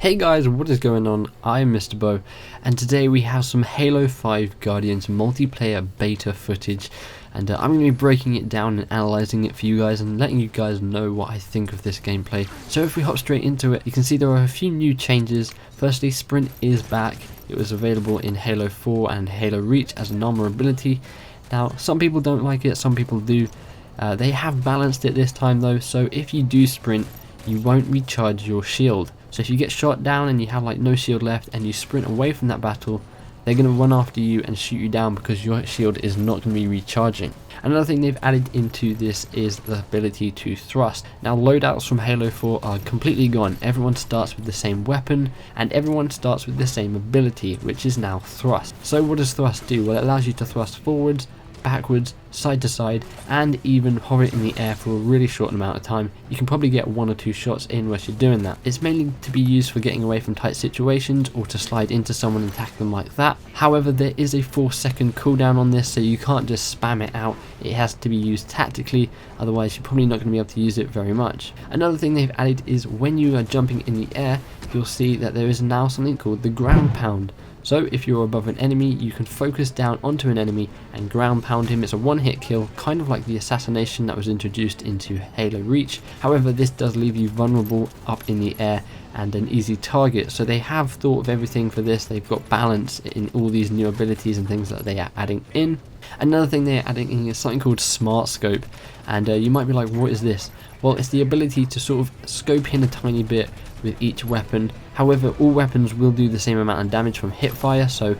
Hey guys, what is going on? I'm Mr. Bo, and today we have some Halo 5 Guardians multiplayer beta footage, and I'm going to be breaking it down and analysing it for you guys and letting you guys know what I think of this gameplay. So if we hop straight into it, you can see there are a few new changes. Firstly, Sprint is back. It was available in Halo 4 and Halo Reach as an armor ability. Now, some people don't like it, some people do. They have balanced it this time though, so if you do sprint, you won't recharge your shield. So if you get shot down and you have like no shield left and you sprint away from that battle, they're going to run after you and shoot you down because your shield is not going to be recharging. Another thing they've added into this is the ability to thrust. Now loadouts from Halo 4 are completely gone. Everyone starts with the same weapon and everyone starts with the same ability, which is now thrust. So what does thrust do? Well, it allows you to thrust forwards, backwards, side to side, and even hover it in the air for a really short amount of time. You can probably get 1 or 2 shots in whilst you're doing that. It's mainly to be used for getting away from tight situations or to slide into someone and attack them like that. However, there is a 4-second cooldown on this, so you can't just spam it out. It has to be used tactically, otherwise you're probably not going to be able to use it very much. Another thing they've added is when you are jumping in the air, you'll see that there is now something called the ground pound. So if you're above an enemy, you can focus down onto an enemy and ground pound him. It's a one-hit kill, kind of like the assassination that was introduced into Halo Reach. However, this does leave you vulnerable up in the air and an easy target. So they have thought of everything for this. They've got balance in all these new abilities and things that they are adding in. Another thing they're adding in is something called Smart Scope, and you might be like, what is this? Well, it's the ability to sort of scope in a tiny bit with each weapon. However, all weapons will do the same amount of damage from hip fire, so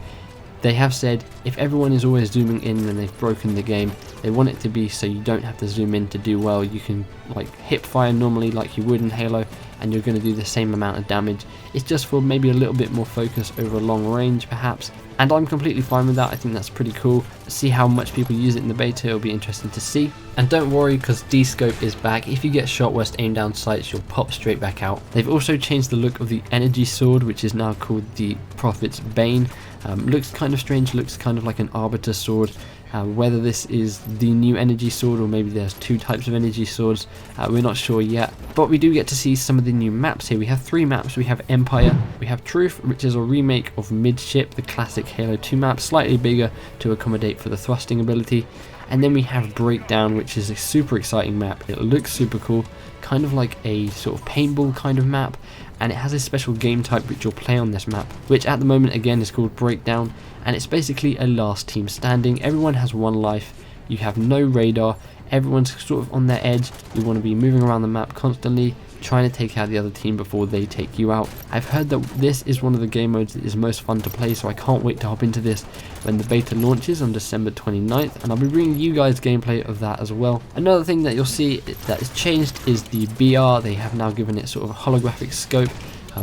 they have said if everyone is always zooming in, then they've broken the game. They want it to be so you don't have to zoom in to do well. You can like hip fire normally like you would in Halo, and you're going to do the same amount of damage. It's just for maybe a little bit more focus over a long range perhaps, and I'm completely fine with that. I think that's pretty cool. See how much people use it in the beta, it'll be interesting to see. And don't worry, because D-Scope is back. If you get shot whilst aimed down sights, you'll pop straight back out. They've also changed the look of the energy sword, which is now called the Prophet's Bane. Looks kind of strange, looks kind of like an Arbiter sword. Whether this is the new energy sword or maybe there's 2 types of energy swords, we're not sure yet. But we do get to see some of the new maps here. We have 3 maps. We have Empire, we have Truth, which is a remake of Midship, the classic Halo 2 map, slightly bigger to accommodate for the thrusting ability. And then we have Breakdown, which is a super exciting map. It looks super cool, kind of like a sort of paintball kind of map, and it has a special game type which you'll play on this map, which at the moment again is called Breakdown, and it's basically a last team standing. Everyone has 1 life, you have no radar, everyone's sort of on their edge. You want to be moving around the map constantly, trying to take out the other team before they take you out. I've heard that this is one of the game modes that is most fun to play, so I can't wait to hop into this when the beta launches on December 29th, and I'll be bringing you guys gameplay of that as well. Another thing that you'll see that is changed is the BR. They have now given it sort of a holographic scope,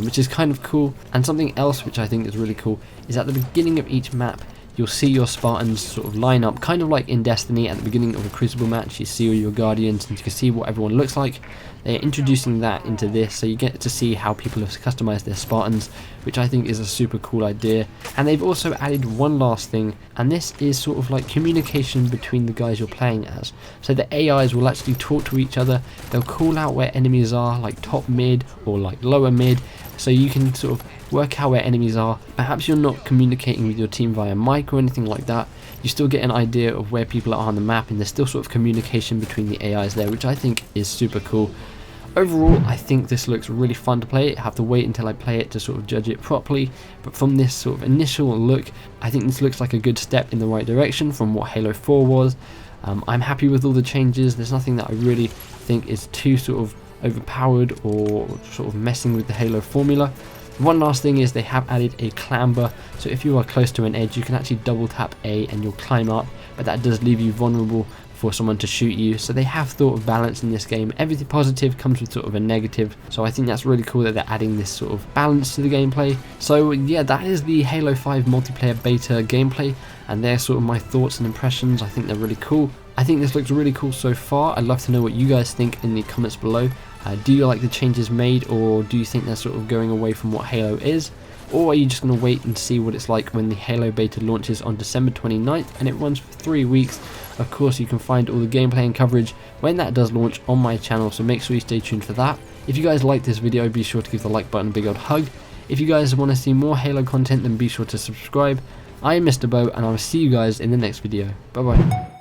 which is kind of cool. And something else which I think is really cool is at the beginning of each map, you'll see your Spartans sort of line up, kind of like in Destiny at the beginning of a Crucible match. You see all your Guardians and you can see what everyone looks like. They're introducing that into this, so you get to see how people have customized their Spartans, which I think is a super cool idea. And they've also added one last thing, and this is sort of like communication between the guys you're playing as. So the AIs will actually talk to each other. They'll call out where enemies are, like top mid or like lower mid, so you can sort of work out where enemies are. Perhaps you're not communicating with your team via mic or anything like that. You still get an idea of where people are on the map, and there's still sort of communication between the AIs there, which I think is super cool. Overall, I think this looks really fun to play. I have to wait until I play it to sort of judge it properly, but from this sort of initial look, I think this looks like a good step in the right direction from what Halo 4 was. I'm happy with all the changes. There's nothing that I really think is too sort of overpowered or sort of messing with the Halo formula. One last thing is they have added a clamber, so if you are close to an edge you can actually double tap A and you'll climb up, but that does leave you vulnerable for someone to shoot you. So they have thought of balance in this game. Everything positive comes with sort of a negative, so I think that's really cool that they're adding this sort of balance to the gameplay. So yeah, that is the Halo 5 multiplayer beta gameplay, and they're sort of my thoughts and impressions. I think they're really cool. I think this looks really cool so far. I'd love to know what you guys think in the comments below. Do you like the changes made, or do you think they're sort of going away from what Halo is? Or are you just going to wait and see what it's like when the Halo beta launches on December 29th and it runs for 3 weeks? Of course, you can find all the gameplay and coverage when that does launch on my channel, so make sure you stay tuned for that. If you guys like this video, be sure to give the like button a big old hug. If you guys want to see more Halo content, then be sure to subscribe. I am Mr. Bo, and I will see you guys in the next video. Bye bye.